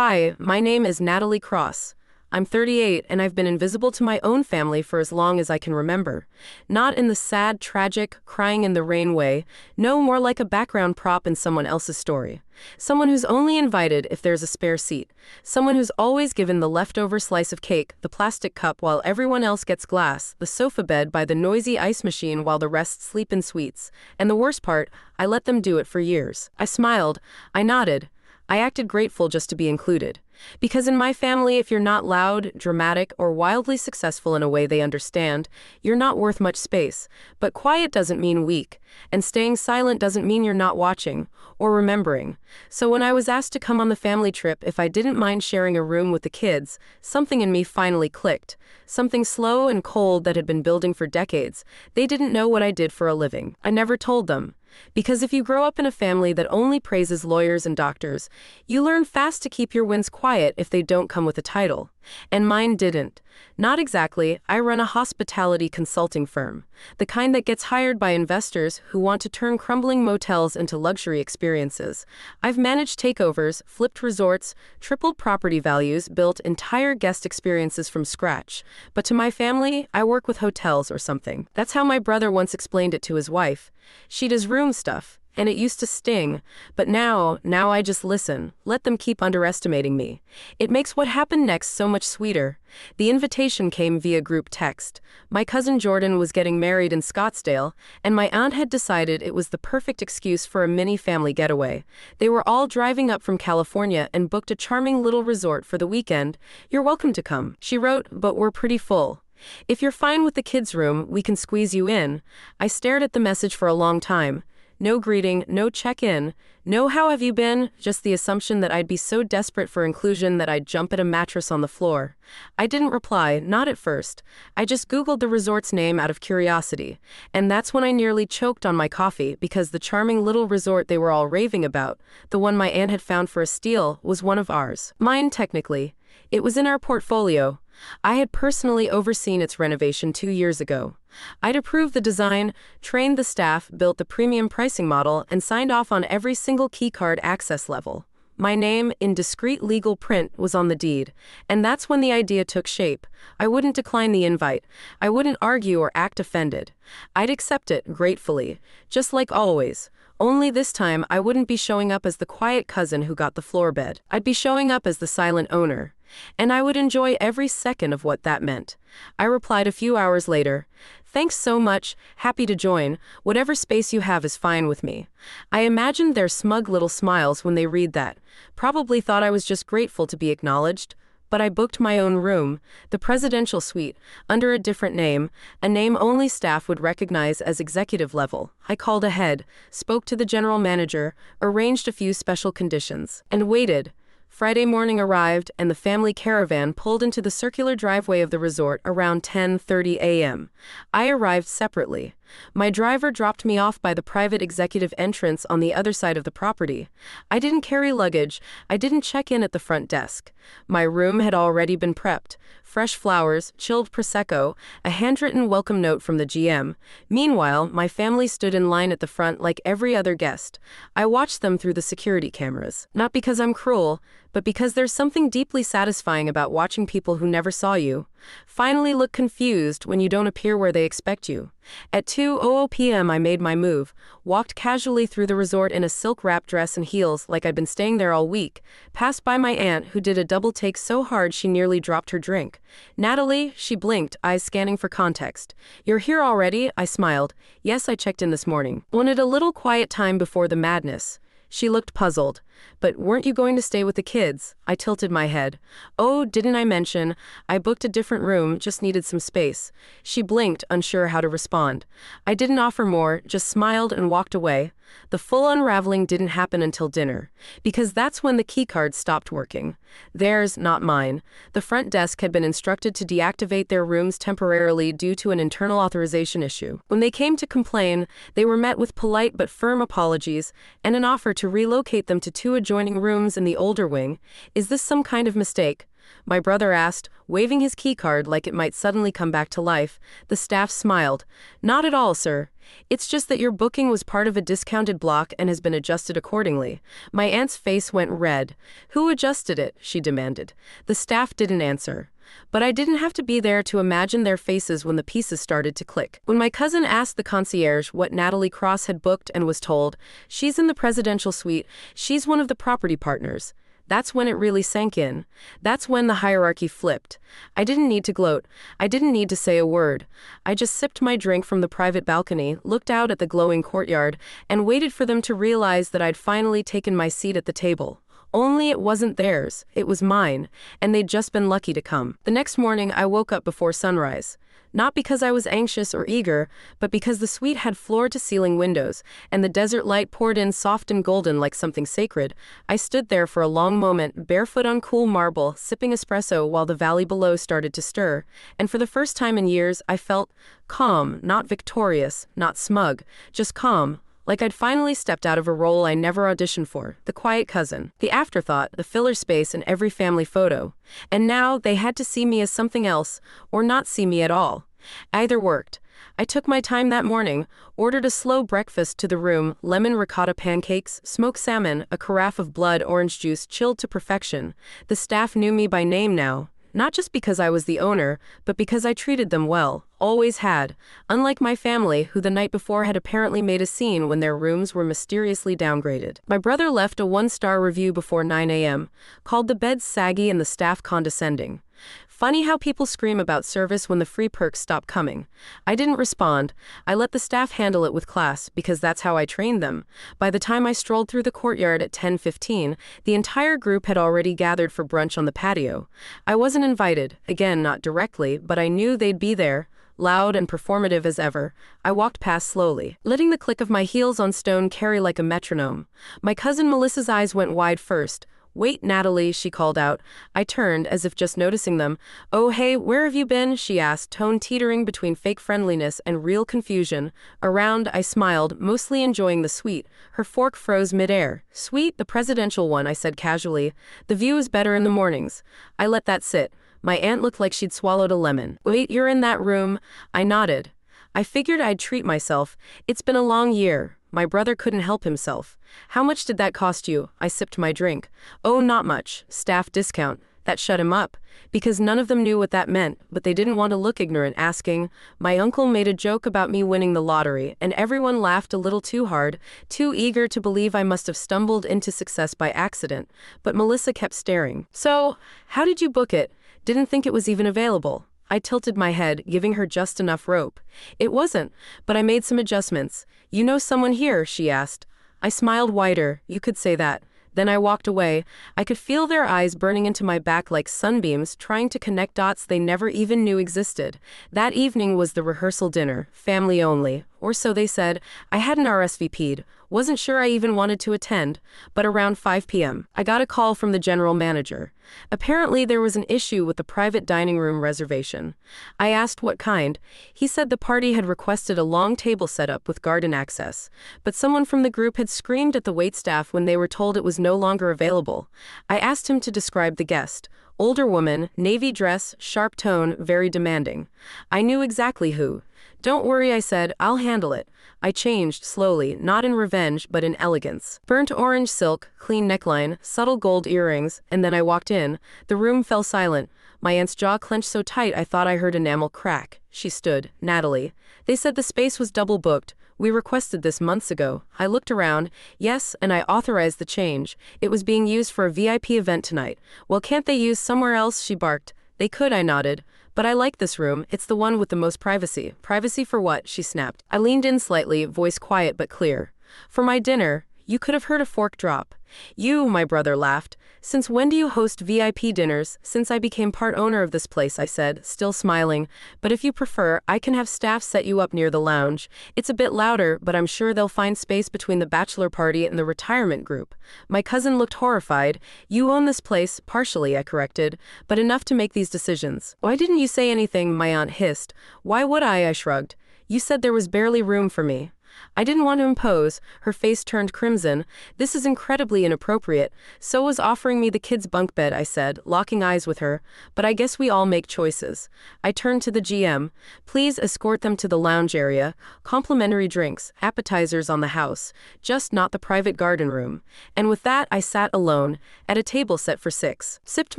Hi, my name is Natalie Cross. I'm 38 and I've been invisible to my own family for as long as I can remember. Not in the sad, tragic, crying in the rain way, no, more like a background prop in someone else's story. Someone who's only invited if there's a spare seat. Someone who's always given the leftover slice of cake, the plastic cup while everyone else gets glass, the sofa bed by the noisy ice machine while the rest sleep in suites. And the worst part, I let them do it for years. I smiled. I nodded. I acted grateful just to be included. Because in my family, if you're not loud, dramatic, or wildly successful in a way they understand, you're not worth much space. But quiet doesn't mean weak, and staying silent doesn't mean you're not watching or remembering. So when I was asked to come on the family trip if I didn't mind sharing a room with the kids, something in me finally clicked. Something slow and cold that had been building for decades. They didn't know what I did for a living. I never told them. Because if you grow up in a family that only praises lawyers and doctors, you learn fast to keep your wins quiet if they don't come with a title. And mine didn't. Not exactly. I run a hospitality consulting firm, the kind that gets hired by investors who want to turn crumbling motels into luxury experiences. I've managed takeovers, flipped resorts, tripled property values, built entire guest experiences from scratch. But to my family, I work with hotels or something. That's how my brother once explained it to his wife. She does room stuff. And it used to sting, but now I just listen, let them keep underestimating me. It makes what happened next so much sweeter. The invitation came via group text. My cousin Jordan was getting married in Scottsdale, and my aunt had decided it was the perfect excuse for a mini family getaway. They were all driving up from California and booked a charming little resort for the weekend. You're welcome to come, she wrote, but we're pretty full. If you're fine with the kids' room, we can squeeze you in. I stared at the message for a long time. No greeting, no check-in, no how have you been, just the assumption that I'd be so desperate for inclusion that I'd jump at a mattress on the floor. I didn't reply, not at first. I just Googled the resort's name out of curiosity. And that's when I nearly choked on my coffee because the charming little resort they were all raving about, the one my aunt had found for a steal, was one of ours. Mine, technically. It was in our portfolio. I had personally overseen its renovation 2 years ago. I'd approved the design, trained the staff, built the premium pricing model, and signed off on every single keycard access level. My name, in discreet legal print, was on the deed. And that's when the idea took shape. I wouldn't decline the invite. I wouldn't argue or act offended. I'd accept it, gratefully, just like always. Only this time, I wouldn't be showing up as the quiet cousin who got the floor bed. I'd be showing up as the silent owner. And I would enjoy every second of what that meant. I replied a few hours later, "Thanks so much, happy to join, whatever space you have is fine with me." I imagined their smug little smiles when they read that. Probably thought I was just grateful to be acknowledged. But I booked my own room, the presidential suite, under a different name, a name only staff would recognize as executive level. I called ahead, spoke to the general manager, arranged a few special conditions, and waited. Friday morning arrived, and the family caravan pulled into the circular driveway of the resort around 10:30 a.m. I arrived separately. My driver dropped me off by the private executive entrance on the other side of the property. I didn't carry luggage. I didn't check in at the front desk. My room had already been prepped. Fresh flowers, chilled Prosecco, a handwritten welcome note from the GM. Meanwhile, my family stood in line at the front like every other guest. I watched them through the security cameras. Not because I'm cruel, but because there's something deeply satisfying about watching people who never saw you finally look confused when you don't appear where they expect you. At 2:00 p.m. I made my move, walked casually through the resort in a silk-wrapped dress and heels like I'd been staying there all week, passed by my aunt who did a double take so hard she nearly dropped her drink. "Natalie," she blinked, eyes scanning for context. "You're here already?" I smiled. "Yes, I checked in this morning. Wanted a little quiet time before the madness." She looked puzzled. "But weren't you going to stay with the kids?" I tilted my head. "Oh, didn't I mention? I booked a different room, just needed some space." She blinked, unsure how to respond. I didn't offer more, just smiled and walked away. The full unraveling didn't happen until dinner, because that's when the keycards stopped working. Theirs, not mine. The front desk had been instructed to deactivate their rooms temporarily due to an internal authorization issue. When they came to complain, they were met with polite but firm apologies and an offer to relocate them to 2 adjoining rooms in the older wing. "Is this some kind of mistake?" my brother asked, waving his keycard like it might suddenly come back to life. The staff smiled. "Not at all, sir. It's just that your booking was part of a discounted block and has been adjusted accordingly. My aunt's face went red. Who adjusted it? She demanded. The staff didn't answer. But I didn't have to be there to imagine their faces when the pieces started to click. When my cousin asked the concierge what Natalie Cross had booked and was told, she's in the presidential suite, she's one of the property partners. That's when it really sank in. That's when the hierarchy flipped. I didn't need to gloat. I didn't need to say a word. I just sipped my drink from the private balcony, looked out at the glowing courtyard, and waited for them to realize that I'd finally taken my seat at the table. Only it wasn't theirs, it was mine, and they'd just been lucky to come. The next morning, I woke up before sunrise. Not because I was anxious or eager, but because the suite had floor-to-ceiling windows, and the desert light poured in soft and golden like something sacred. I stood there for a long moment, barefoot on cool marble, sipping espresso while the valley below started to stir, and for the first time in years, I felt calm, not victorious, not smug, just calm. Like I'd finally stepped out of a role I never auditioned for, the quiet cousin, the afterthought, the filler space in every family photo. And now they had to see me as something else, or not see me at all. Either worked. I took my time that morning, ordered a slow breakfast to the room, lemon ricotta pancakes, smoked salmon, a carafe of blood orange juice chilled to perfection. The staff knew me by name now. Not just because I was the owner, but because I treated them well, always had, unlike my family who the night before had apparently made a scene when their rooms were mysteriously downgraded. My brother left a 1-star review before 9 a.m., called the beds saggy and the staff condescending. Funny how people scream about service when the free perks stop coming. I didn't respond. I let the staff handle it with class because that's how I trained them. By the time I strolled through the courtyard at 10:15, the entire group had already gathered for brunch on the patio. I wasn't invited, again not directly, but I knew they'd be there. Loud and performative as ever, I walked past slowly, letting the click of my heels on stone carry like a metronome. My cousin Melissa's eyes went wide first. "Wait, Natalie," she called out. I turned, as if just noticing them. "Oh, hey, where have you been?" she asked, tone teetering between fake friendliness and real confusion. Around, I smiled, mostly enjoying the suite. Her fork froze midair. "Suite, the presidential one," I said casually. "The view is better in the mornings." I let that sit. My aunt looked like she'd swallowed a lemon. "Wait, you're in that room?" I nodded. I figured I'd treat myself. It's been a long year. My brother couldn't help himself. "How much did that cost you?" I sipped my drink. "Oh, not much. Staff discount." That shut him up. Because none of them knew what that meant, but they didn't want to look ignorant, asking. My uncle made a joke about me winning the lottery, and everyone laughed a little too hard, too eager to believe I must have stumbled into success by accident. But Melissa kept staring. "So, how did you book it? Didn't think it was even available." I tilted my head, giving her just enough rope. "It wasn't, but I made some adjustments." "You know someone here?" she asked. I smiled wider. "You could say that." Then I walked away. I could feel their eyes burning into my back like sunbeams, trying to connect dots they never even knew existed. That evening was the rehearsal dinner, family only. Or so they said. I hadn't RSVP'd. Wasn't sure I even wanted to attend. But around 5 p.m., I got a call from the general manager. Apparently there was an issue with the private dining room reservation. I asked what kind. He said the party had requested a long table setup with garden access, but someone from the group had screamed at the waitstaff when they were told it was no longer available. I asked him to describe the guest. Older woman, navy dress, sharp tone, very demanding. I knew exactly who. "Don't worry," I said, "I'll handle it." I changed slowly, not in revenge, but in elegance. Burnt orange silk, clean neckline, subtle gold earrings, and then I walked in. The room fell silent. My aunt's jaw clenched so tight I thought I heard enamel crack. She stood. "Natalie. They said the space was double booked. We requested this months ago." I looked around. Yes, and I authorized the change. It was being used for a VIP event tonight. "Well, can't they use somewhere else?" she barked. "They could," I nodded. "But I like this room. It's the one with the most privacy." "Privacy for what?" she snapped. I leaned in slightly, voice quiet but clear. "For my dinner." You could have heard a fork drop. "You," my brother laughed. "Since when do you host VIP dinners?" "Since I became part owner of this place," I said, still smiling. "But if you prefer, I can have staff set you up near the lounge. It's a bit louder, but I'm sure they'll find space between the bachelor party and the retirement group." My cousin looked horrified. "You own this place," partially, I corrected, "but enough to make these decisions." "Why didn't you say anything?" my aunt hissed. "Why would I?" I shrugged. "You said there was barely room for me." I didn't want to impose. Her face turned crimson. This is incredibly inappropriate. So was offering me the kids' bunk bed, I said, locking eyes with her. But I guess we all make choices. I turned to the GM. Please escort them to the lounge area. Complimentary drinks, appetizers on the house. Just not the private garden room. And with that, I sat alone, at a table set for 6. Sipped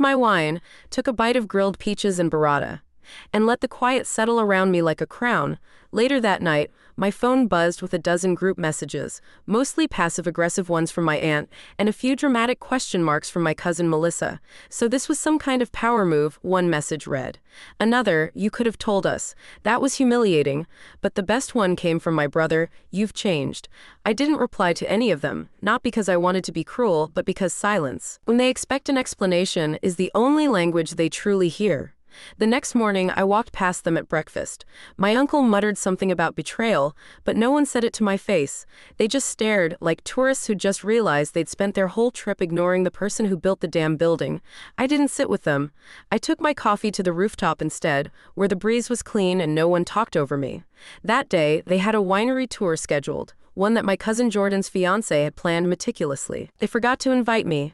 my wine, took a bite of grilled peaches and burrata, and let the quiet settle around me like a crown. Later that night, my phone buzzed with a dozen group messages, mostly passive-aggressive ones from my aunt, and a few dramatic question marks from my cousin Melissa. So this was some kind of power move, one message read. Another, you could have told us. That was humiliating, but the best one came from my brother, you've changed. I didn't reply to any of them, not because I wanted to be cruel, but because silence, when they expect an explanation, is the only language they truly hear. The next morning, I walked past them at breakfast. My uncle muttered something about betrayal, but no one said it to my face. They just stared, like tourists who just realized they'd spent their whole trip ignoring the person who built the damn building. I didn't sit with them. I took my coffee to the rooftop instead, where the breeze was clean and no one talked over me. That day, they had a winery tour scheduled, one that my cousin Jordan's fiancé had planned meticulously. They forgot to invite me.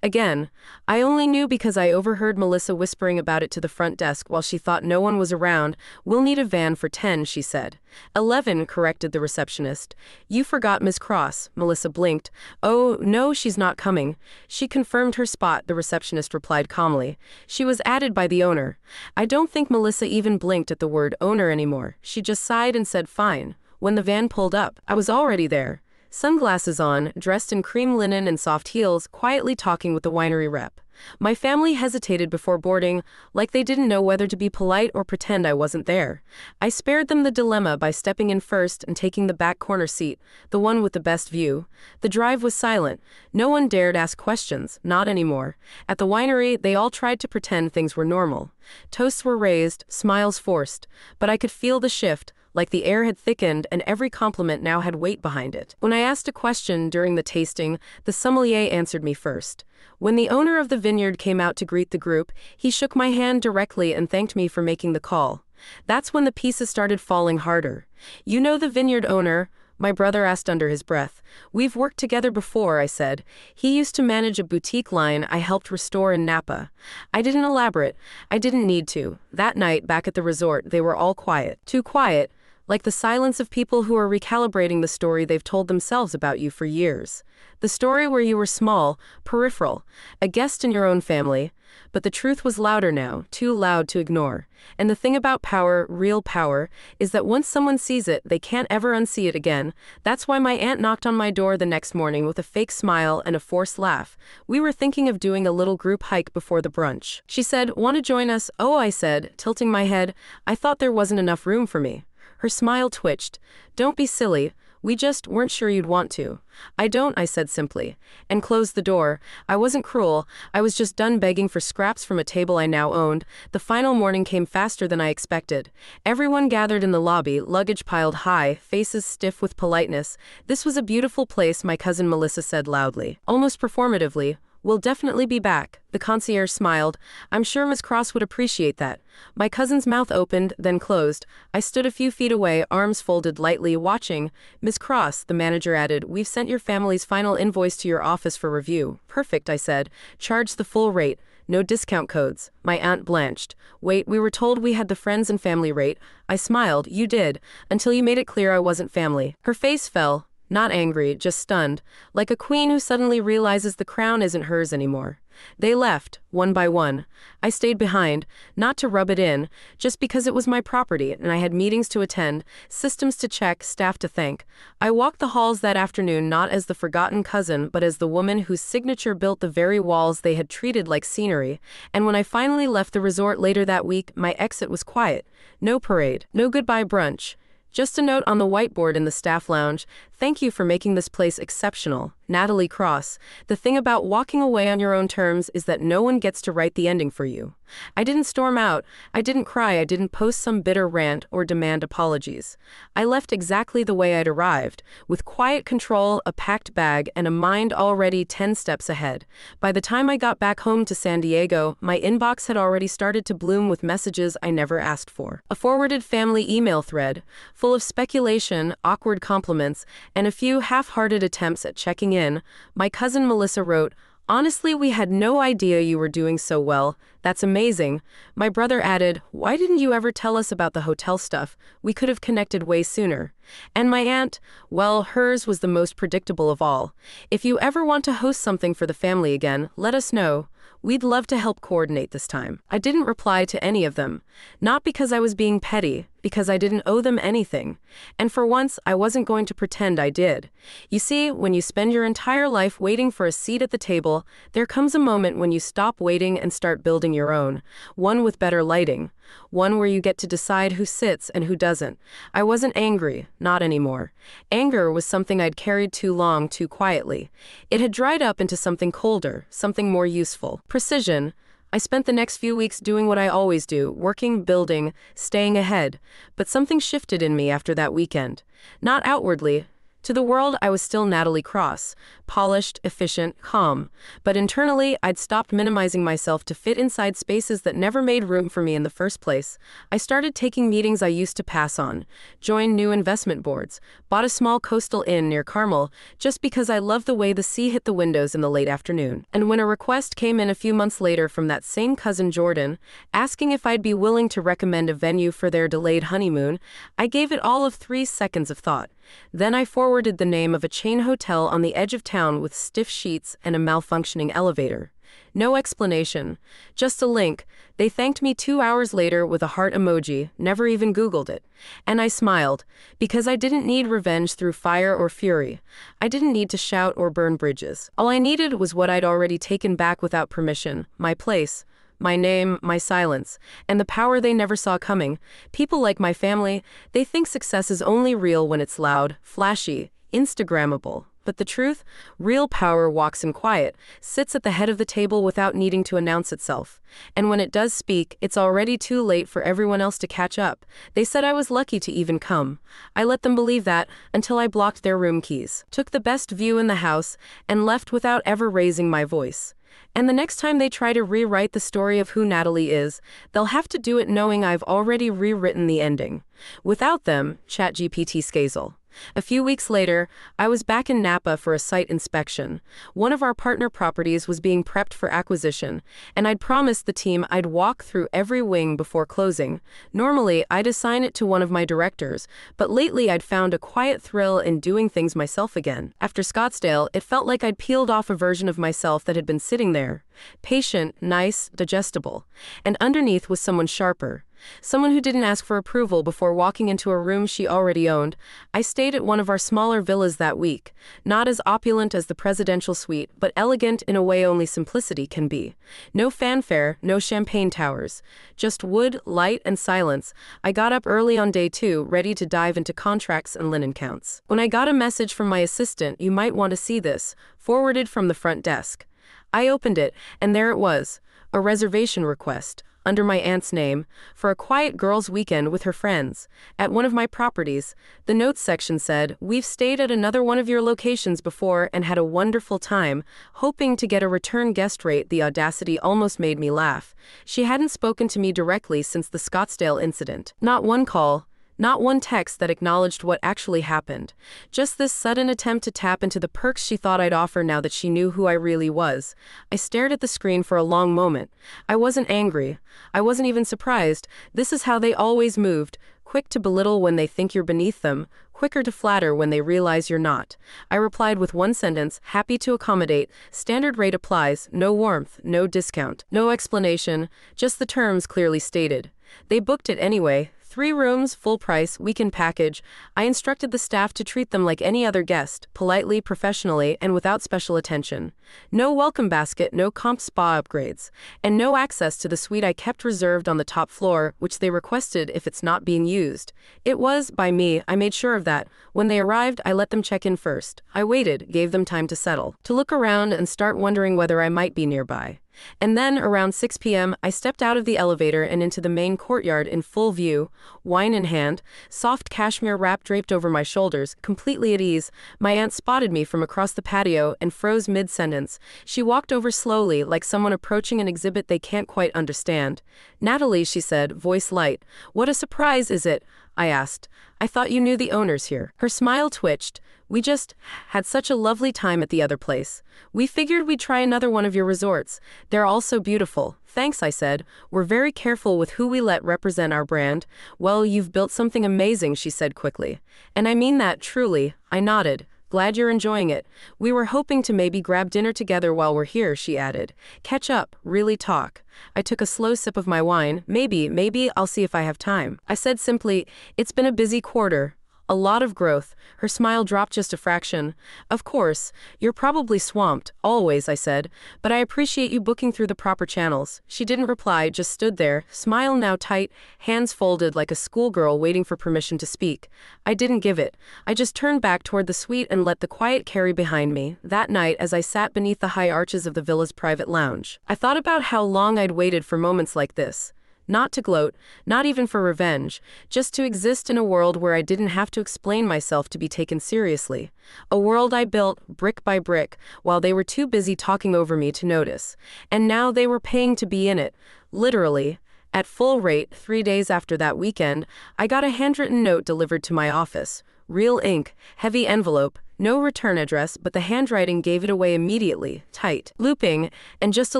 Again, I only knew because I overheard Melissa whispering about it to the front desk while she thought no one was around. We'll need a van for 10, she said. 11, corrected the receptionist. You forgot Miss Cross, Melissa blinked. Oh, no, she's not coming. She confirmed her spot, the receptionist replied calmly. She was added by the owner. I don't think Melissa even blinked at the word owner anymore. She just sighed and said fine. When the van pulled up, I was already there. Sunglasses on, dressed in cream linen and soft heels, quietly talking with the winery rep. My family hesitated before boarding, like they didn't know whether to be polite or pretend I wasn't there. I spared them the dilemma by stepping in first and taking the back corner seat, the one with the best view. The drive was silent. No one dared ask questions, not anymore. At the winery, they all tried to pretend things were normal. Toasts were raised, smiles forced, but I could feel the shift, like the air had thickened and every compliment now had weight behind it. When I asked a question during the tasting, the sommelier answered me first. When the owner of the vineyard came out to greet the group, he shook my hand directly and thanked me for making the call. That's when the pieces started falling harder. You know the vineyard owner? My brother asked under his breath. We've worked together before, I said. He used to manage a boutique line I helped restore in Napa. I didn't elaborate. I didn't need to. That night, back at the resort, they were all quiet. Too quiet. Like the silence of people who are recalibrating the story they've told themselves about you for years. The story where you were small, peripheral, a guest in your own family. But the truth was louder now, too loud to ignore. And the thing about power, real power, is that once someone sees it, they can't ever unsee it again. That's why my aunt knocked on my door the next morning with a fake smile and a forced laugh. We were thinking of doing a little group hike before the brunch. She said, "Want to join us?" "Oh," I said, tilting my head. I thought there wasn't enough room for me. Her smile twitched. "Don't be silly. We just weren't sure you'd want to." "I don't," I said simply, and closed the door. I wasn't cruel. I was just done begging for scraps from a table I now owned. The final morning came faster than I expected. Everyone gathered in the lobby, luggage piled high, faces stiff with politeness. This was a beautiful place, my cousin Melissa said loudly, almost performatively. "We'll definitely be back." The concierge smiled. "I'm sure Miss Cross would appreciate that." My cousin's mouth opened, then closed. I stood a few feet away, arms folded lightly, watching. "Miss Cross," the manager added, "we've sent your family's final invoice to your office for review." "Perfect," I said. "Charge the full rate. No discount codes." My aunt blanched. "Wait, we were told we had the friends and family rate." I smiled. "You did, until you made it clear I wasn't family." Her face fell. Not angry, just stunned, like a queen who suddenly realizes the crown isn't hers anymore. They left, one by one. I stayed behind, not to rub it in, just because it was my property and I had meetings to attend, systems to check, staff to thank. I walked the halls that afternoon not as the forgotten cousin, but as the woman whose signature built the very walls they had treated like scenery. And when I finally left the resort later that week, my exit was quiet. No parade, no goodbye brunch. Just a note on the whiteboard in the staff lounge: Thank you for making this place exceptional, Natalie Cross. The thing about walking away on your own terms is that no one gets to write the ending for you. I didn't storm out, I didn't cry, I didn't post some bitter rant or demand apologies. I left exactly the way I'd arrived, with quiet control, a packed bag, and a mind already 10 steps ahead. By the time I got back home to San Diego, my inbox had already started to bloom with messages I never asked for. A forwarded family email thread, full of speculation, awkward compliments, and a few half-hearted attempts at checking in. My cousin Melissa wrote, "Honestly, we had no idea you were doing so well. That's amazing." My brother added, "Why didn't you ever tell us about the hotel stuff? We could have connected way sooner." And my aunt, well, hers was the most predictable of all. "If you ever want to host something for the family again, let us know. We'd love to help coordinate this time." I didn't reply to any of them. Not because I was being petty, because I didn't owe them anything. And for once, I wasn't going to pretend I did. You see, when you spend your entire life waiting for a seat at the table, there comes a moment when you stop waiting and start building your own. One with better lighting. One where you get to decide who sits and who doesn't. I wasn't angry, not anymore. Anger was something I'd carried too long, too quietly. It had dried up into something colder, something more useful. Precision. I spent the next few weeks doing what I always do, working, building, staying ahead. But something shifted in me after that weekend. Not outwardly. To the world, I was still Natalie Cross, polished, efficient, calm. But internally, I'd stopped minimizing myself to fit inside spaces that never made room for me in the first place. I started taking meetings I used to pass on, joined new investment boards, bought a small coastal inn near Carmel, just because I loved the way the sea hit the windows in the late afternoon. And when a request came in a few months later from that same cousin Jordan, asking if I'd be willing to recommend a venue for their delayed honeymoon, I gave it all of 3 seconds of thought. Then I forwarded the name of a chain hotel on the edge of town with stiff sheets and a malfunctioning elevator. No explanation, just a link. They thanked me 2 hours later with a heart emoji, never even Googled it. And I smiled, because I didn't need revenge through fire or fury. I didn't need to shout or burn bridges. All I needed was what I'd already taken back without permission, my place. My name, my silence, and the power they never saw coming. People like my family, they think success is only real when it's loud, flashy, Instagrammable. But the truth, real power walks in quiet, sits at the head of the table without needing to announce itself. And when it does speak, it's already too late for everyone else to catch up. They said I was lucky to even come. I let them believe that until I blocked their room keys, took the best view in the house, and left without ever raising my voice. And the next time they try to rewrite the story of who Natalie is, they'll have to do it knowing I've already rewritten the ending. Without them, ChatGPT scazel. A few weeks later, I was back in Napa for a site inspection. One of our partner properties was being prepped for acquisition, and I'd promised the team I'd walk through every wing before closing. Normally, I'd assign it to one of my directors, but lately I'd found a quiet thrill in doing things myself again. After Scottsdale, it felt like I'd peeled off a version of myself that had been sitting there. Patient, nice, digestible. And underneath was someone sharper. Someone who didn't ask for approval before walking into a room she already owned. I stayed at one of our smaller villas that week. Not as opulent as the presidential suite, but elegant in a way only simplicity can be. No fanfare, no champagne towers. Just wood, light, and silence. I got up early on day 2, ready to dive into contracts and linen counts. When I got a message from my assistant, "You might want to see this," forwarded from the front desk. I opened it, and there it was, a reservation request, under my aunt's name, for a quiet girls' weekend with her friends. At one of my properties, the notes section said, "We've stayed at another one of your locations before and had a wonderful time, hoping to get a return guest rate." The audacity almost made me laugh. She hadn't spoken to me directly since the Scottsdale incident. Not one call. Not one text that acknowledged what actually happened. Just this sudden attempt to tap into the perks she thought I'd offer now that she knew who I really was. I stared at the screen for a long moment. I wasn't angry. I wasn't even surprised. This is how they always moved. Quick to belittle when they think you're beneath them. Quicker to flatter when they realize you're not. I replied with one sentence, "Happy to accommodate. Standard rate applies. No warmth, no discount." No explanation, just the terms clearly stated. They booked it anyway, 3 rooms, full price, weekend package. I instructed the staff to treat them like any other guest, politely, professionally, and without special attention. No welcome basket, no comp spa upgrades, and no access to the suite I kept reserved on the top floor, which they requested if it's not being used. It was, by me, I made sure of that. When they arrived, I let them check in first. I waited, gave them time to settle, to look around and start wondering whether I might be nearby. And then, around 6 p.m., I stepped out of the elevator and into the main courtyard in full view, wine in hand, soft cashmere wrap draped over my shoulders, completely at ease. My aunt spotted me from across the patio and froze mid-sentence. She walked over slowly, like someone approaching an exhibit they can't quite understand. "Natalie," she said, voice light. "What a surprise is it?" I asked. "I thought you knew the owners here." Her smile twitched. "We just had such a lovely time at the other place. We figured we'd try another one of your resorts. They're all so beautiful." "Thanks," I said. "We're very careful with who we let represent our brand." "Well, you've built something amazing," she said quickly. "And I mean that, truly." I nodded. "Glad you're enjoying it. We were hoping to maybe grab dinner together while we're here," she added. "Catch up, really talk." I took a slow sip of my wine. Maybe, I'll see if I have time." I said simply, "It's been a busy quarter. A lot of growth." Her smile dropped just a fraction. "Of course, you're probably swamped, always," I said, "but I appreciate you booking through the proper channels." She didn't reply, just stood there, smile now tight, hands folded like a schoolgirl waiting for permission to speak. I didn't give it. I just turned back toward the suite and let the quiet carry behind me. That night, as I sat beneath the high arches of the villa's private lounge, I thought about how long I'd waited for moments like this. Not to gloat, not even for revenge, just to exist in a world where I didn't have to explain myself to be taken seriously. A world I built, brick by brick, while they were too busy talking over me to notice. And now they were paying to be in it, literally. At full rate, 3 days after that weekend, I got a handwritten note delivered to my office. Real ink, heavy envelope, no return address, but the handwriting gave it away immediately, tight, looping, and just a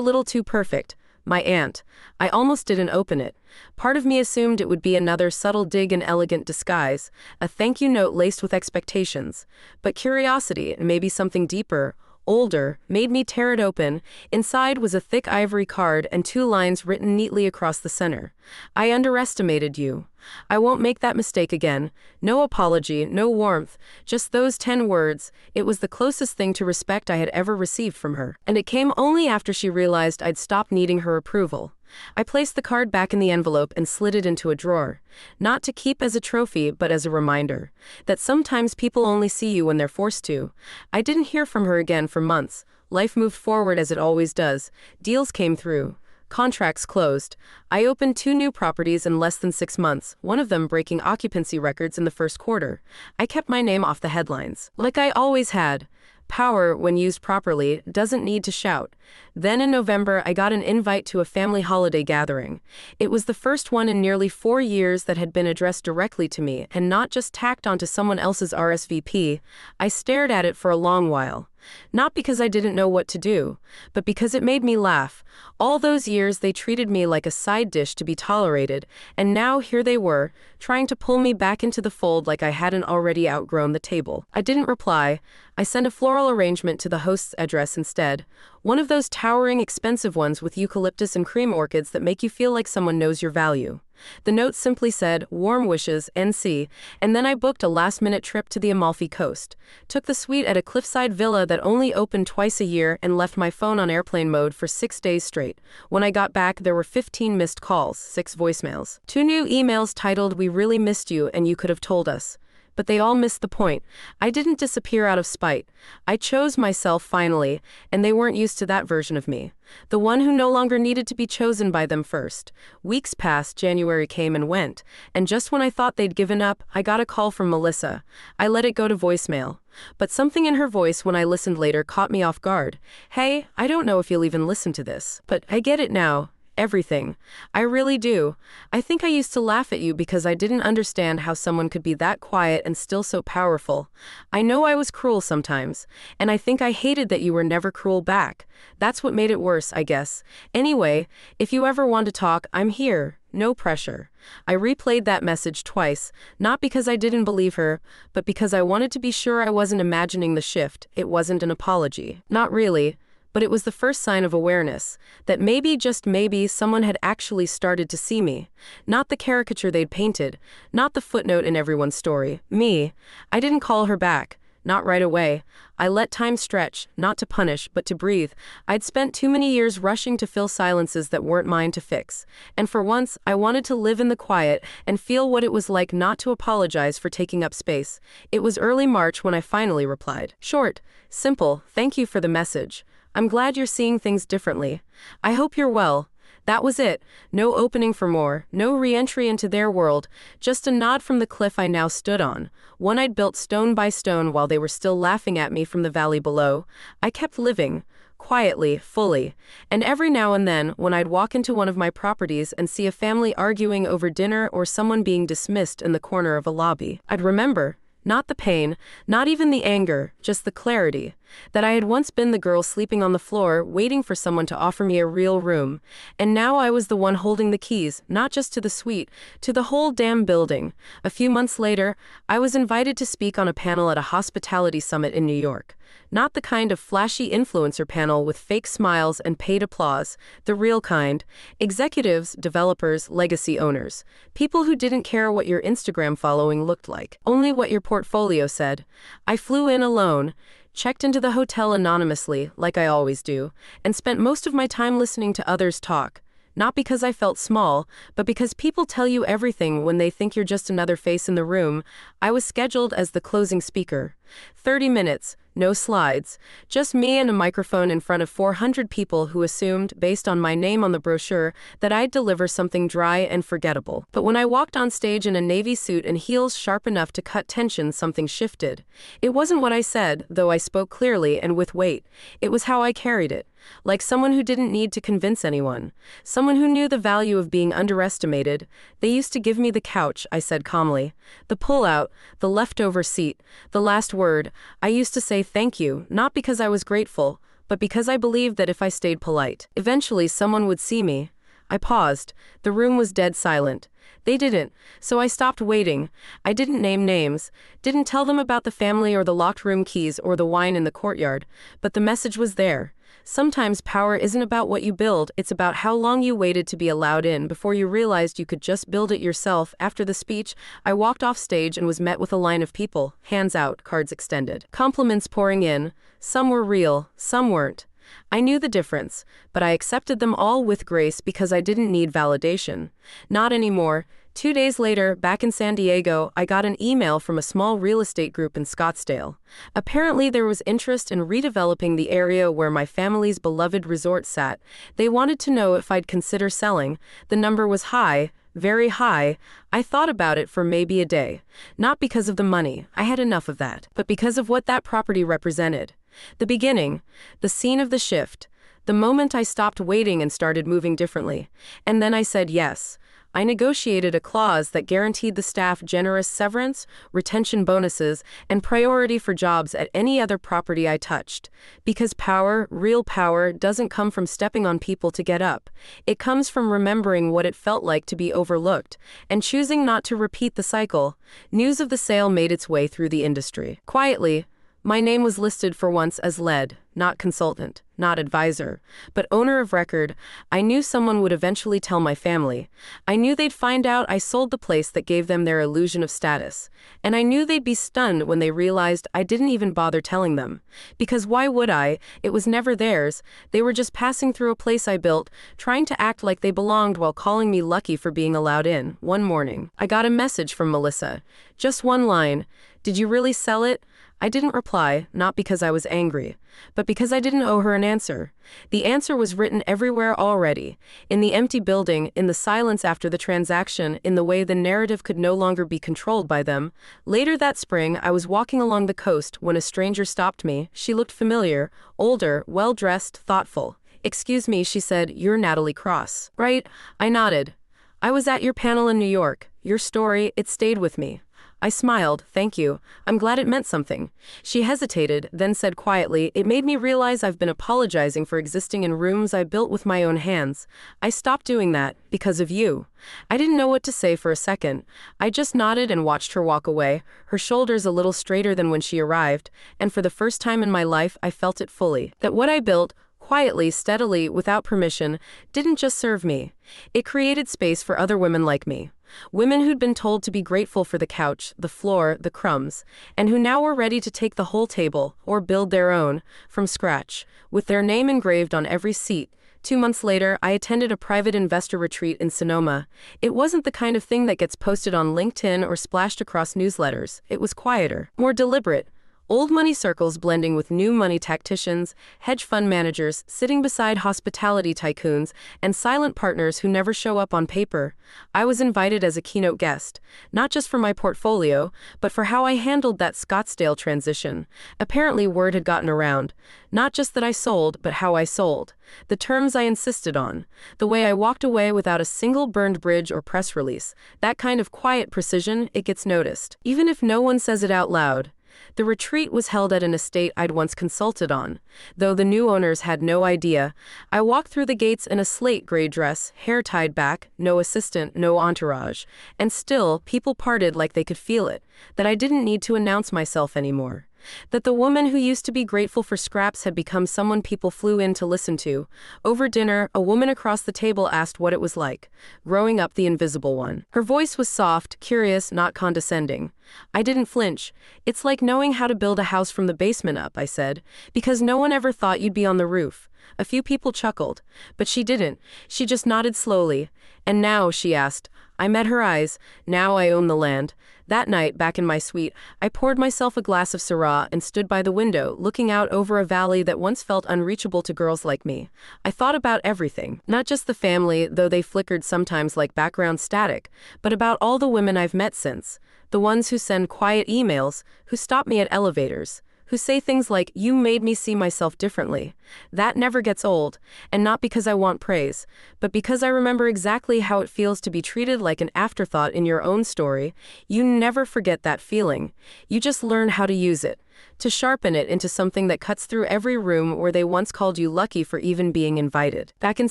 little too perfect. My aunt. I almost didn't open it. Part of me assumed it would be another subtle dig in elegant disguise, a thank you note laced with expectations. But curiosity, and maybe something deeper, older, made me tear it open. Inside was a thick ivory card and 2 lines written neatly across the center. "I underestimated you. I won't make that mistake again." No apology, no warmth, just those 10 words. It was the closest thing to respect I had ever received from her. And it came only after she realized I'd stopped needing her approval. I placed the card back in the envelope and slid it into a drawer. Not to keep as a trophy, but as a reminder that sometimes people only see you when they're forced to. I didn't hear from her again for months. Life moved forward as it always does. Deals came through. Contracts closed. I opened 2 new properties in less than 6 months, one of them breaking occupancy records in the first quarter. I kept my name off the headlines, like I always had. Power, when used properly, doesn't need to shout. Then in November, I got an invite to a family holiday gathering. It was the first one in nearly 4 years that had been addressed directly to me and not just tacked onto someone else's RSVP. I stared at it for a long while. Not because I didn't know what to do, but because it made me laugh. All those years they treated me like a side dish to be tolerated, and now here they were, trying to pull me back into the fold like I hadn't already outgrown the table. I didn't reply. I sent a floral arrangement to the host's address instead. One of those towering, expensive ones with eucalyptus and cream orchids that make you feel like someone knows your value. The note simply said, "Warm wishes, NC," and then I booked a last-minute trip to the Amalfi Coast. Took the suite at a cliffside villa that only opened twice a year and left my phone on airplane mode for 6 days straight. When I got back, there were 15 missed calls, 6 voicemails. 2 new emails titled, "We really missed you and you could have told us." But they all missed the point. I didn't disappear out of spite. I chose myself finally, and they weren't used to that version of me. The one who no longer needed to be chosen by them first. Weeks passed, January came and went, and just when I thought they'd given up, I got a call from Melissa. I let it go to voicemail. But something in her voice when I listened later caught me off guard. "Hey, I don't know if you'll even listen to this, but I get it now. Everything. I really do. I think I used to laugh at you because I didn't understand how someone could be that quiet and still so powerful. I know I was cruel sometimes, and I think I hated that you were never cruel back. That's what made it worse, I guess. Anyway, if you ever want to talk, I'm here. No pressure." I replayed that message twice, not because I didn't believe her, but because I wanted to be sure I wasn't imagining the shift. It wasn't an apology. Not really. But it was the first sign of awareness, that maybe, just maybe, someone had actually started to see me. Not the caricature they'd painted, not the footnote in everyone's story. Me. I didn't call her back. Not right away. I let time stretch, not to punish, but to breathe. I'd spent too many years rushing to fill silences that weren't mine to fix. And for once, I wanted to live in the quiet and feel what it was like not to apologize for taking up space. It was early March when I finally replied. Short, simple, thank you for the message. I'm glad you're seeing things differently. I hope you're well. That was it. No opening for more, no re-entry into their world, just a nod from the cliff I now stood on, one I'd built stone by stone while they were still laughing at me from the valley below. I kept living, quietly, fully, and every now and then, when I'd walk into one of my properties and see a family arguing over dinner or someone being dismissed in the corner of a lobby, I'd remember. Not the pain, not even the anger, just the clarity, that I had once been the girl sleeping on the floor, waiting for someone to offer me a real room, and now I was the one holding the keys, not just to the suite, to the whole damn building. A few months later, I was invited to speak on a panel at a hospitality summit in New York. Not the kind of flashy influencer panel with fake smiles and paid applause, the real kind. Executives, developers, legacy owners. People who didn't care what your Instagram following looked like, only what your portfolio said. I flew in alone, checked into the hotel anonymously, like I always do, and spent most of my time listening to others talk. Not because I felt small, but because people tell you everything when they think you're just another face in the room. I was scheduled as the closing speaker. 30 minutes, no slides, just me and a microphone in front of 400 people who assumed, based on my name on the brochure, that I'd deliver something dry and forgettable. But when I walked on stage in a navy suit and heels sharp enough to cut tension, something shifted. It wasn't what I said, though I spoke clearly and with weight. It was how I carried it. Like someone who didn't need to convince anyone. Someone who knew the value of being underestimated. They used to give me the couch, I said calmly. The pull-out, the leftover seat, the last word. I used to say thank you, not because I was grateful, but because I believed that if I stayed polite, eventually someone would see me. I paused. The room was dead silent. They didn't, so I stopped waiting. I didn't name names, didn't tell them about the family or the locked room keys or the wine in the courtyard, but the message was there. Sometimes power isn't about what you build, it's about how long you waited to be allowed in before you realized you could just build it yourself. After the speech, I walked off stage and was met with a line of people, hands out, cards extended. Compliments pouring in. Some were real, some weren't. I knew the difference, but I accepted them all with grace because I didn't need validation. Not anymore. 2 days later, back in San Diego, I got an email from a small real estate group in Scottsdale. Apparently, there was interest in redeveloping the area where my family's beloved resort sat. They wanted to know if I'd consider selling. The number was high, very high. I thought about it for maybe a day. Not because of the money, I had enough of that, but because of what that property represented. The beginning, the scene of the shift, the moment I stopped waiting and started moving differently. And then I said yes. I negotiated a clause that guaranteed the staff generous severance, retention bonuses, and priority for jobs at any other property I touched. Because power, real power, doesn't come from stepping on people to get up. It comes from remembering what it felt like to be overlooked, and choosing not to repeat the cycle. News of the sale made its way through the industry. Quietly, my name was listed for once as lead, not consultant, not advisor, but owner of record. I knew someone would eventually tell my family. I knew they'd find out I sold the place that gave them their illusion of status. And I knew they'd be stunned when they realized I didn't even bother telling them. Because why would I? It was never theirs. They were just passing through a place I built, trying to act like they belonged while calling me lucky for being allowed in. One morning, I got a message from Melissa. Just one line. Did you really sell it? I didn't reply, not because I was angry, but because I didn't owe her an answer. The answer was written everywhere already, in the empty building, in the silence after the transaction, in the way the narrative could no longer be controlled by them. Later that spring, I was walking along the coast when a stranger stopped me. She looked familiar, older, well-dressed, thoughtful. "Excuse me," she said, "you're Natalie Cross, right?" I nodded. "I was at your panel in New York. Your story, it stayed with me." I smiled. "Thank you. I'm glad it meant something." She hesitated, then said quietly, "It made me realize I've been apologizing for existing in rooms I built with my own hands. I stopped doing that because of you." I didn't know what to say for a second. I just nodded and watched her walk away, her shoulders a little straighter than when she arrived, and for the first time in my life I felt it fully. That what I built, quietly, steadily, without permission, didn't just serve me. It created space for other women like me. Women who'd been told to be grateful for the couch, the floor, the crumbs, and who now were ready to take the whole table, or build their own, from scratch, with their name engraved on every seat. 2 months later, I attended a private investor retreat in Sonoma. It wasn't the kind of thing that gets posted on LinkedIn or splashed across newsletters. It was quieter, more deliberate. Old money circles blending with new money tacticians, hedge fund managers sitting beside hospitality tycoons, and silent partners who never show up on paper. I was invited as a keynote guest, not just for my portfolio, but for how I handled that Scottsdale transition. Apparently, word had gotten around. Not just that I sold, but how I sold. The terms I insisted on. The way I walked away without a single burned bridge or press release. That kind of quiet precision, it gets noticed. Even if no one says it out loud. The retreat was held at an estate I'd once consulted on. Though the new owners had no idea, I walked through the gates in a slate gray dress, hair tied back, no assistant, no entourage. And still, people parted like they could feel it, that I didn't need to announce myself anymore. That the woman who used to be grateful for scraps had become someone people flew in to listen to. Over dinner, a woman across the table asked what it was like, growing up the invisible one. Her voice was soft, curious, not condescending. I didn't flinch. It's like knowing how to build a house from the basement up, I said, because no one ever thought you'd be on the roof. A few people chuckled, but she didn't. She just nodded slowly. And now, she asked. I met her eyes. Now I own the land. That night, back in my suite, I poured myself a glass of Syrah and stood by the window, looking out over a valley that once felt unreachable to girls like me. I thought about everything, not just the family, though they flickered sometimes like background static, but about all the women I've met since. The ones who send quiet emails, who stop me at elevators, who say things like, "You made me see myself differently." That never gets old, and not because I want praise, but because I remember exactly how it feels to be treated like an afterthought in your own story. You never forget that feeling. You just learn how to use it, to sharpen it into something that cuts through every room where they once called you lucky for even being invited. Back in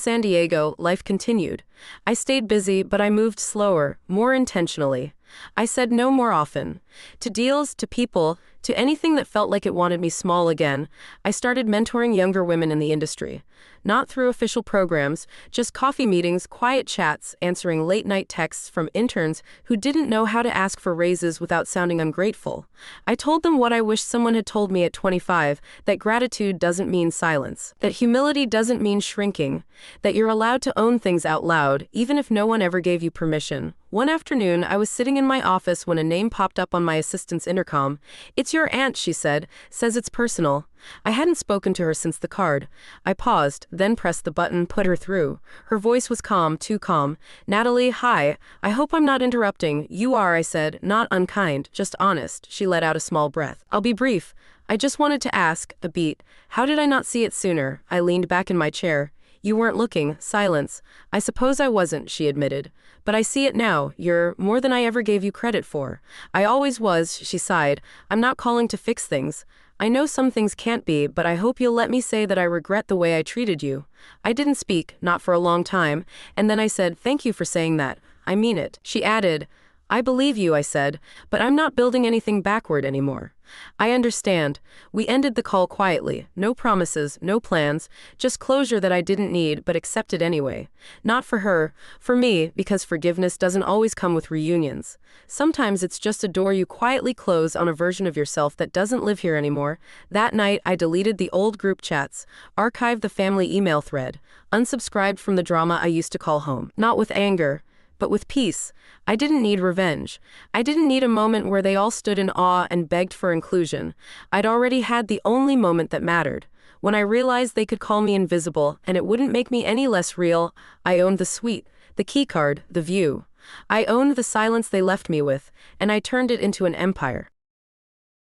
San Diego, life continued. I stayed busy, but I moved slower, more intentionally. I said no more often. To deals, to people, to anything that felt like it wanted me small again. I started mentoring younger women in the industry. Not through official programs, just coffee meetings, quiet chats, answering late-night texts from interns who didn't know how to ask for raises without sounding ungrateful. I told them what I wish someone had told me at 25, that gratitude doesn't mean silence, that humility doesn't mean shrinking, that you're allowed to own things out loud, even if no one ever gave you permission. One afternoon, I was sitting in my office when a name popped up on my assistant's intercom. "It's your aunt," she said, "says it's personal." I hadn't spoken to her since the card. I paused, then pressed the button, put her through. Her voice was calm, too calm. "Natalie, hi. I hope I'm not interrupting." "You are," I said, "not unkind, just honest." She let out a small breath. "I'll be brief. I just wanted to ask," a beat. "How did I not see it sooner?" I leaned back in my chair. "You weren't looking." Silence. "I suppose I wasn't," she admitted. "But I see it now. You're more than I ever gave you credit for." "I always was," she sighed. "I'm not calling to fix things. I know some things can't be, but I hope you'll let me say that I regret the way I treated you." I didn't speak, not for a long time, and then I said, "Thank you for saying that. I mean it." She added, "I believe you," I said, "but I'm not building anything backward anymore." "I understand." We ended the call quietly. No promises, no plans, just closure that I didn't need but accepted anyway. Not for her, for me, because forgiveness doesn't always come with reunions. Sometimes it's just a door you quietly close on a version of yourself that doesn't live here anymore. That night, I deleted the old group chats, archived the family email thread, unsubscribed from the drama I used to call home. Not with anger, but with peace. I didn't need revenge. I didn't need a moment where they all stood in awe and begged for inclusion. I'd already had the only moment that mattered. When I realized they could call me invisible, and it wouldn't make me any less real, I owned the suite, the keycard, the view. I owned the silence they left me with, and I turned it into an empire.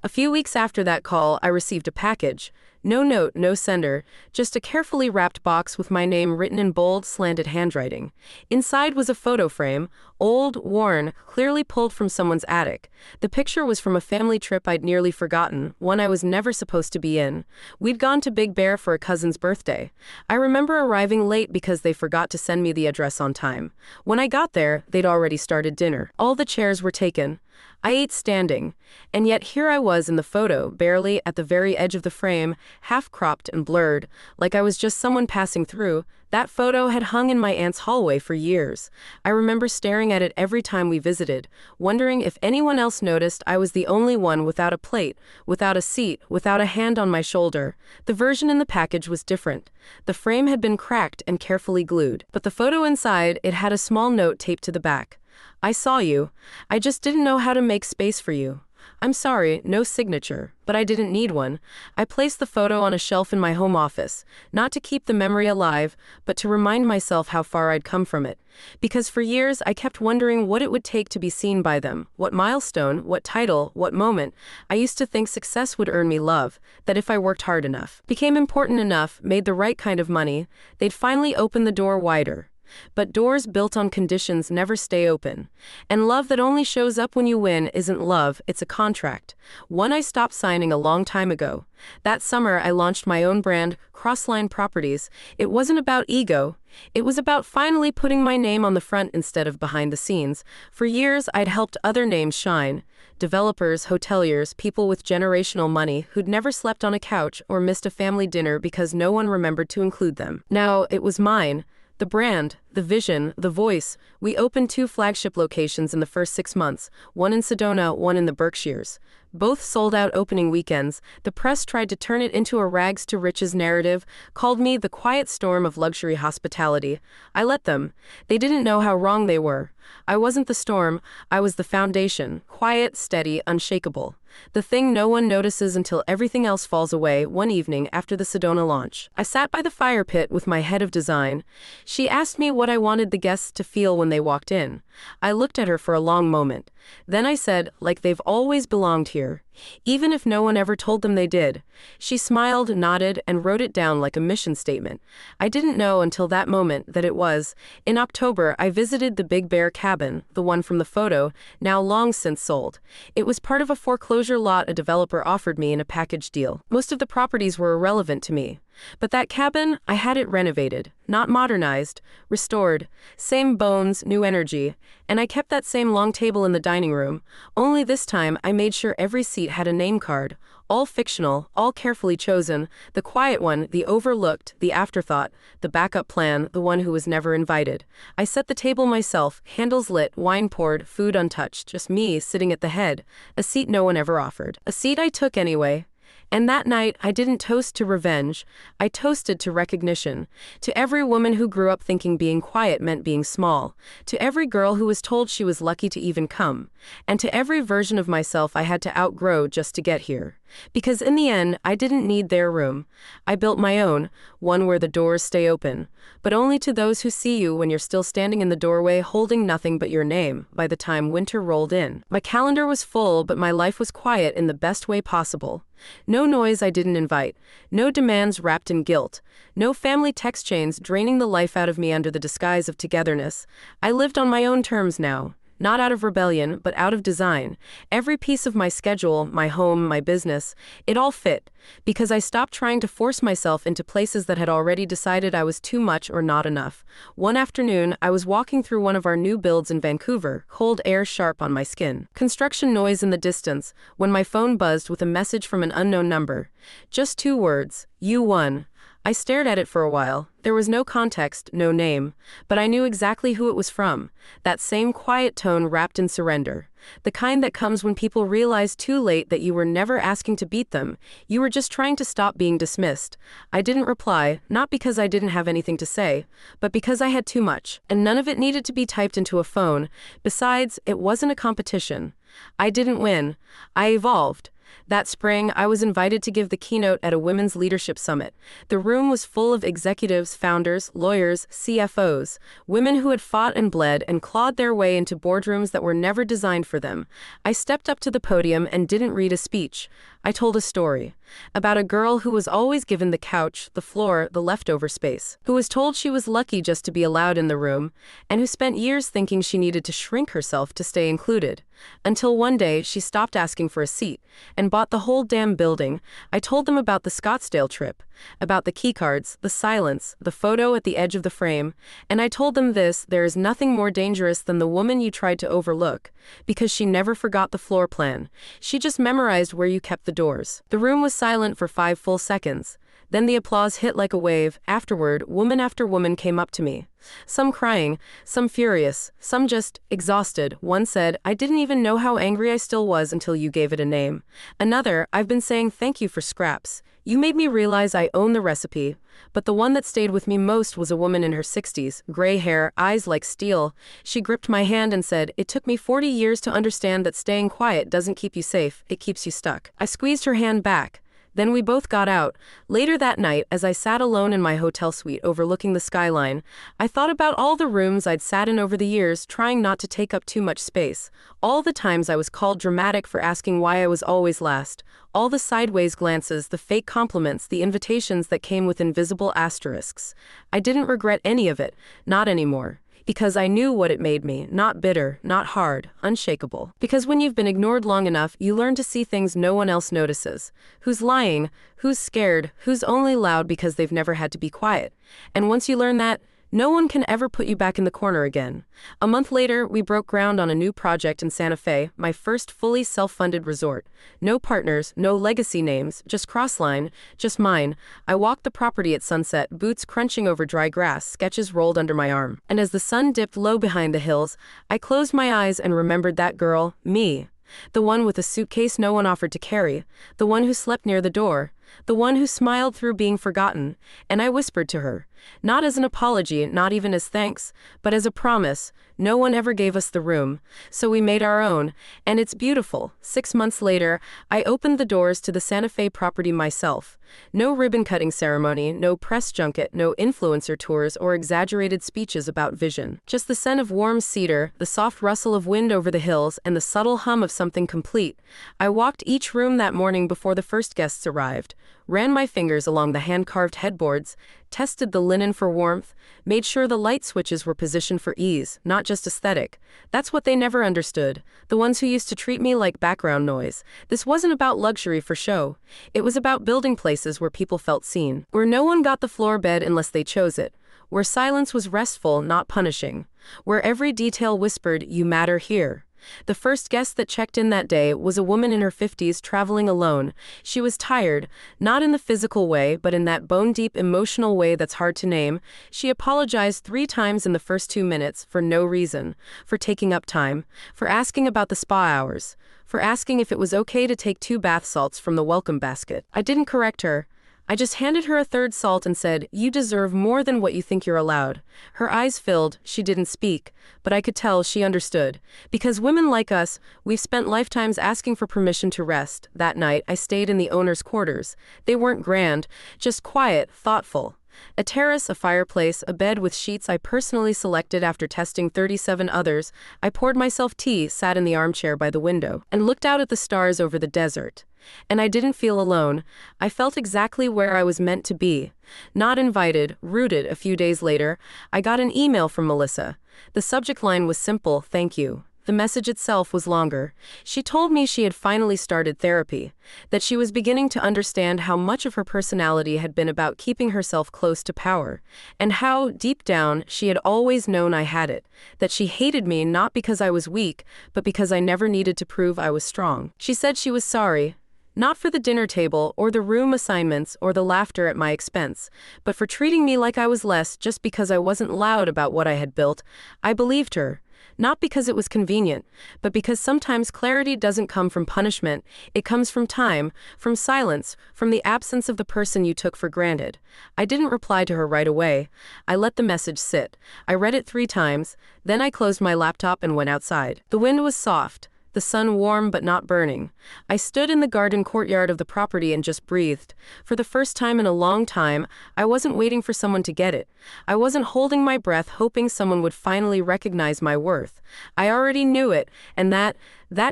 A few weeks after that call, I received a package. No note, no sender, just a carefully wrapped box with my name written in bold, slanted handwriting. Inside was a photo frame, old, worn, clearly pulled from someone's attic. The picture was from a family trip I'd nearly forgotten, one I was never supposed to be in. We'd gone to Big Bear for a cousin's birthday. I remember arriving late because they forgot to send me the address on time. When I got there, they'd already started dinner. All the chairs were taken. I ate standing, and yet here I was in the photo, barely at the very edge of the frame, half-cropped and blurred, like I was just someone passing through. That photo had hung in my aunt's hallway for years. I remember staring at it every time we visited, wondering if anyone else noticed I was the only one without a plate, without a seat, without a hand on my shoulder. The version in the package was different. The frame had been cracked and carefully glued, but the photo inside, it had a small note taped to the back. I saw you. I just didn't know how to make space for you. I'm sorry, no signature, but I didn't need one. I placed the photo on a shelf in my home office, not to keep the memory alive, but to remind myself how far I'd come from it. Because for years I kept wondering what it would take to be seen by them, what milestone, what title, what moment. I used to think success would earn me love, that if I worked hard enough, became important enough, made the right kind of money, they'd finally open the door wider. But doors built on conditions never stay open. And love that only shows up when you win isn't love, it's a contract. One I stopped signing a long time ago. That summer I launched my own brand, Crossline Properties. It wasn't about ego. It was about finally putting my name on the front instead of behind the scenes. For years I'd helped other names shine. Developers, hoteliers, people with generational money who'd never slept on a couch or missed a family dinner because no one remembered to include them. Now it was mine. The brand, the vision, the voice. We opened 2 flagship locations in the first 6 months, one in Sedona, one in the Berkshires. Both sold out opening weekends. The press tried to turn it into a rags to riches narrative, called me the quiet storm of luxury hospitality. I let them. They didn't know how wrong they were. I wasn't the storm, I was the foundation, quiet, steady, unshakable. The thing no one notices until everything else falls away. One evening after the Sedona launch, I sat by the fire pit with my head of design. She asked me what I wanted the guests to feel when they walked in. I looked at her for a long moment. Then I said, like they've always belonged here, even if no one ever told them they did. She smiled, nodded, and wrote it down like a mission statement. I didn't know until that moment that it was. In October, I visited the Big Bear cabin, the one from the photo, now long since sold. It was part of a foreclosure lot a developer offered me in a package deal. Most of the properties were irrelevant to me. But that cabin, I had it renovated, not modernized, restored, same bones, new energy, and I kept that same long table in the dining room, only this time I made sure every seat had a name card, all fictional, all carefully chosen, the quiet one, the overlooked, the afterthought, the backup plan, the one who was never invited. I set the table myself, candles lit, wine poured, food untouched, just me sitting at the head, a seat no one ever offered. A seat I took anyway. And that night, I didn't toast to revenge. I toasted to recognition. To every woman who grew up thinking being quiet meant being small. To every girl who was told she was lucky to even come. And to every version of myself I had to outgrow just to get here. Because in the end, I didn't need their room. I built my own, one where the doors stay open. But only to those who see you when you're still standing in the doorway holding nothing but your name by the time winter rolled in. My calendar was full, but my life was quiet in the best way possible. No noise I didn't invite, no demands wrapped in guilt, no family text chains draining the life out of me under the disguise of togetherness. I lived on my own terms now. Not out of rebellion, but out of design. Every piece of my schedule, my home, my business, it all fit, because I stopped trying to force myself into places that had already decided I was too much or not enough. One afternoon, I was walking through one of our new builds in Vancouver, cold air sharp on my skin. Construction noise in the distance, when my phone buzzed with a message from an unknown number. Just 2 words, "You won." I stared at it for a while. There was no context, no name, but I knew exactly who it was from. That same quiet tone wrapped in surrender. The kind that comes when people realize too late that you were never asking to beat them. You were just trying to stop being dismissed. I didn't reply, not because I didn't have anything to say, but because I had too much, and none of it needed to be typed into a phone. Besides, it wasn't a competition. I didn't win. I evolved. That spring, I was invited to give the keynote at a women's leadership summit. The room was full of executives, founders, lawyers, CFOs, women who had fought and bled and clawed their way into boardrooms that were never designed for them. I stepped up to the podium and didn't read a speech. I told a story about a girl who was always given the couch, the floor, the leftover space, who was told she was lucky just to be allowed in the room, and who spent years thinking she needed to shrink herself to stay included. Until one day, she stopped asking for a seat and bought the whole damn building. I told them about the Scottsdale trip, about the keycards, the silence, the photo at the edge of the frame, and I told them this: there is nothing more dangerous than the woman you tried to overlook, because she never forgot the floor plan. She just memorized where you kept the doors. The room was silent for 5 full seconds. Then the applause hit like a wave. Afterward, woman after woman came up to me. Some crying, some furious, some just exhausted. One said, "I didn't even know how angry I still was until you gave it a name." Another, "I've been saying thank you for scraps. You made me realize I own the recipe." But the one that stayed with me most was a woman in her 60s, gray hair, eyes like steel. She gripped my hand and said, "It took me 40 years to understand that staying quiet doesn't keep you safe, it keeps you stuck." I squeezed her hand back. Then we both got out. Later that night, as I sat alone in my hotel suite overlooking the skyline, I thought about all the rooms I'd sat in over the years, trying not to take up too much space. All the times I was called dramatic for asking why I was always last. All the sideways glances, the fake compliments, the invitations that came with invisible asterisks. I didn't regret any of it, not anymore. Because I knew what it made me, not bitter, not hard, unshakable. Because when you've been ignored long enough, you learn to see things no one else notices. Who's lying, who's scared, who's only loud because they've never had to be quiet. And once you learn that, no one can ever put you back in the corner again. A month later, we broke ground on a new project in Santa Fe, my first fully self-funded resort. No partners, no legacy names, just Crossline, just mine. I walked the property at sunset, boots crunching over dry grass, sketches rolled under my arm. And as the sun dipped low behind the hills, I closed my eyes and remembered that girl, me. The one with a suitcase no one offered to carry, the one who slept near the door, the one who smiled through being forgotten. And I whispered to her, not as an apology, not even as thanks, but as a promise. No one ever gave us the room, so we made our own, and it's beautiful. 6 months later, I opened the doors to the Santa Fe property myself. No ribbon-cutting ceremony, no press junket, no influencer tours or exaggerated speeches about vision. Just the scent of warm cedar, the soft rustle of wind over the hills, and the subtle hum of something complete. I walked each room that morning before the first guests arrived, ran my fingers along the hand-carved headboards, tested the linen for warmth, made sure the light switches were positioned for ease, not just aesthetic. That's what they never understood, the ones who used to treat me like background noise. This wasn't about luxury for show. It was about building places where people felt seen, where no one got the floor bed unless they chose it, where silence was restful, not punishing, where every detail whispered, "You matter here." The first guest that checked in that day was a woman in her 50s traveling alone. She was tired, not in the physical way, but in that bone-deep emotional way that's hard to name. She apologized 3 times in the first 2 minutes, for no reason, for taking up time, for asking about the spa hours, for asking if it was okay to take 2 bath salts from the welcome basket. I didn't correct her. I just handed her a 3rd salt and said, "You deserve more than what you think you're allowed." Her eyes filled, she didn't speak, but I could tell she understood. Because women like us, we've spent lifetimes asking for permission to rest. That night, I stayed in the owner's quarters. They weren't grand, just quiet, thoughtful. A terrace, a fireplace, a bed with sheets I personally selected after testing 37 others. I poured myself tea, sat in the armchair by the window, and looked out at the stars over the desert. And I didn't feel alone. I felt exactly where I was meant to be. Not invited, rooted. A few days later, I got an email from Melissa. The subject line was simple, "Thank you." The message itself was longer. She told me she had finally started therapy, that she was beginning to understand how much of her personality had been about keeping herself close to power, and how, deep down, she had always known I had it, that she hated me not because I was weak, but because I never needed to prove I was strong. She said she was sorry, not for the dinner table or the room assignments or the laughter at my expense, but for treating me like I was less just because I wasn't loud about what I had built. I believed her. Not because it was convenient, but because sometimes clarity doesn't come from punishment, it comes from time, from silence, from the absence of the person you took for granted. I didn't reply to her right away. I let the message sit. I read it 3 times, then I closed my laptop and went outside. The wind was soft, the sun warm but not burning. I stood in the garden courtyard of the property and just breathed. For the first time in a long time, I wasn't waiting for someone to get it. I wasn't holding my breath hoping someone would finally recognize my worth. I already knew it, and that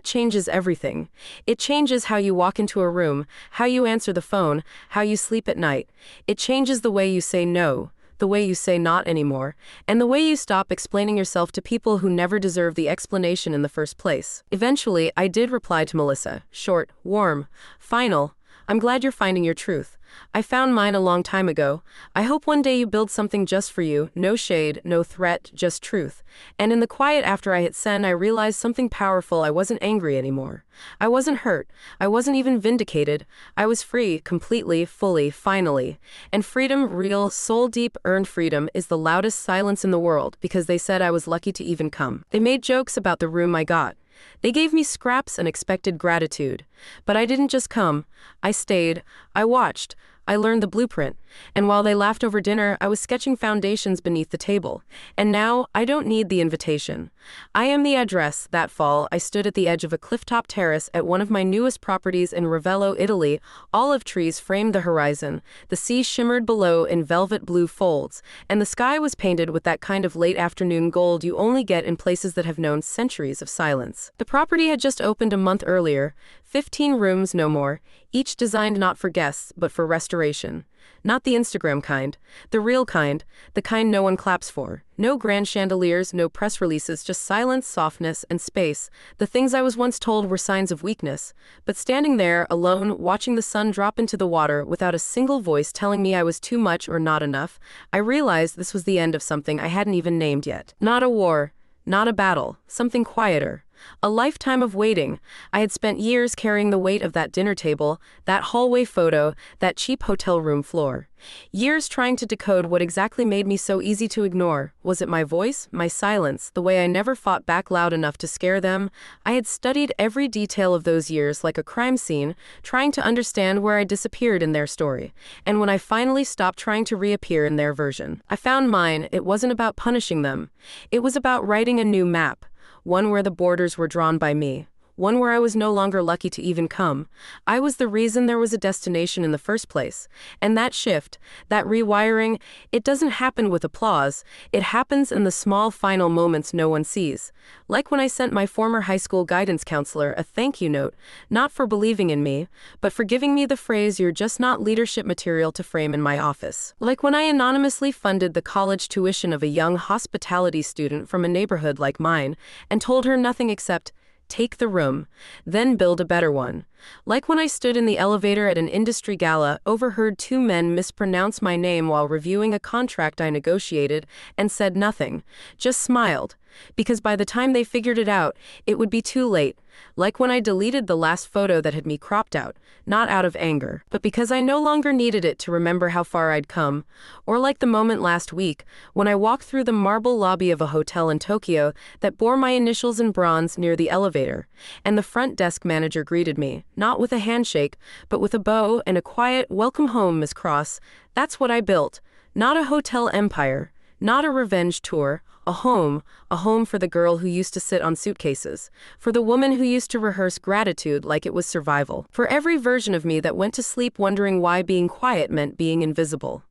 changes everything. It changes how you walk into a room, how you answer the phone, how you sleep at night. It changes the way you say no, the way you say not anymore, and the way you stop explaining yourself to people who never deserve the explanation in the first place. Eventually, I did reply to Melissa. Short, warm, final. I'm glad you're finding your truth. I found mine a long time ago. I hope one day you build something just for you, no shade, no threat, just truth. And in the quiet after I hit send, I realized something powerful. I wasn't angry anymore. I wasn't hurt. I wasn't even vindicated. I was free, completely, fully, finally. And freedom, real, soul-deep, earned freedom, is the loudest silence in the world because they said I was lucky to even come. They made jokes about the room I got. They gave me scraps and expected gratitude. But I didn't just come. I stayed. I watched. I learned the blueprint. And while they laughed over dinner, I was sketching foundations beneath the table. And now, I don't need the invitation. I am the address. That fall, I stood at the edge of a clifftop terrace at one of my newest properties in Ravello, Italy. Olive trees framed the horizon. The sea shimmered below in velvet blue folds. And the sky was painted with that kind of late afternoon gold you only get in places that have known centuries of silence. The property had just opened a month earlier. 15 rooms, no more, each designed not for guests, but for restoration. Not the Instagram kind, the real kind, the kind no one claps for. No grand chandeliers, no press releases, just silence, softness, and space. The things I was once told were signs of weakness. But standing there, alone, watching the sun drop into the water without a single voice telling me I was too much or not enough, I realized this was the end of something I hadn't even named yet. Not a war, not a battle, something quieter. A lifetime of waiting. I had spent years carrying the weight of that dinner table, that hallway photo, that cheap hotel room floor. Years trying to decode what exactly made me so easy to ignore. Was it my voice, my silence, the way I never fought back loud enough to scare them? I had studied every detail of those years like a crime scene, trying to understand where I disappeared in their story. And when I finally stopped trying to reappear in their version, I found mine. It wasn't about punishing them. It was about writing a new map. One where the borders were drawn by me. One where I was no longer lucky to even come. I was the reason there was a destination in the first place. And that shift, that rewiring, it doesn't happen with applause. It happens in the small final moments no one sees. Like when I sent my former high school guidance counselor a thank you note, not for believing in me, but for giving me the phrase, "You're just not leadership material to frame in my office." Like when I anonymously funded the college tuition of a young hospitality student from a neighborhood like mine and told her nothing except, "Take the room, then build a better one." Like when I stood in the elevator at an industry gala, overheard two men mispronounce my name while reviewing a contract I negotiated, and said nothing, just smiled. Because by the time they figured it out, it would be too late. Like when I deleted the last photo that had me cropped out, not out of anger, but because I no longer needed it to remember how far I'd come. Or like the moment last week, when I walked through the marble lobby of a hotel in Tokyo that bore my initials in bronze near the elevator, and the front desk manager greeted me, not with a handshake, but with a bow and a quiet, "Welcome home, Miss Cross." That's what I built. Not a hotel empire. Not a revenge tour, a home for the girl who used to sit on suitcases, for the woman who used to rehearse gratitude like it was survival, for every version of me that went to sleep wondering why being quiet meant being invisible.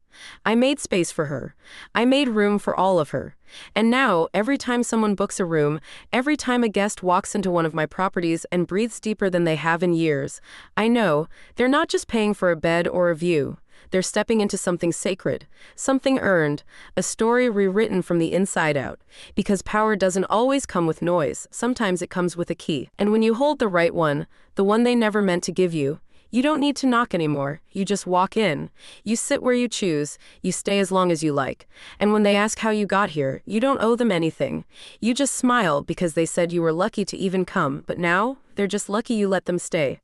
I made space for her. I made room for all of her. And now, every time someone books a room, every time a guest walks into one of my properties and breathes deeper than they have in years, I know they're not just paying for a bed or a view. They're stepping into something sacred, something earned, a story rewritten from the inside out. Because power doesn't always come with noise, sometimes it comes with a key. And when you hold the right one, the one they never meant to give you don't need to knock anymore. You just walk in. You sit where you choose. You stay as long as you like. And when they ask how you got here, you don't owe them anything. You just smile because they said you were lucky to even come, but now they're just lucky you let them stay.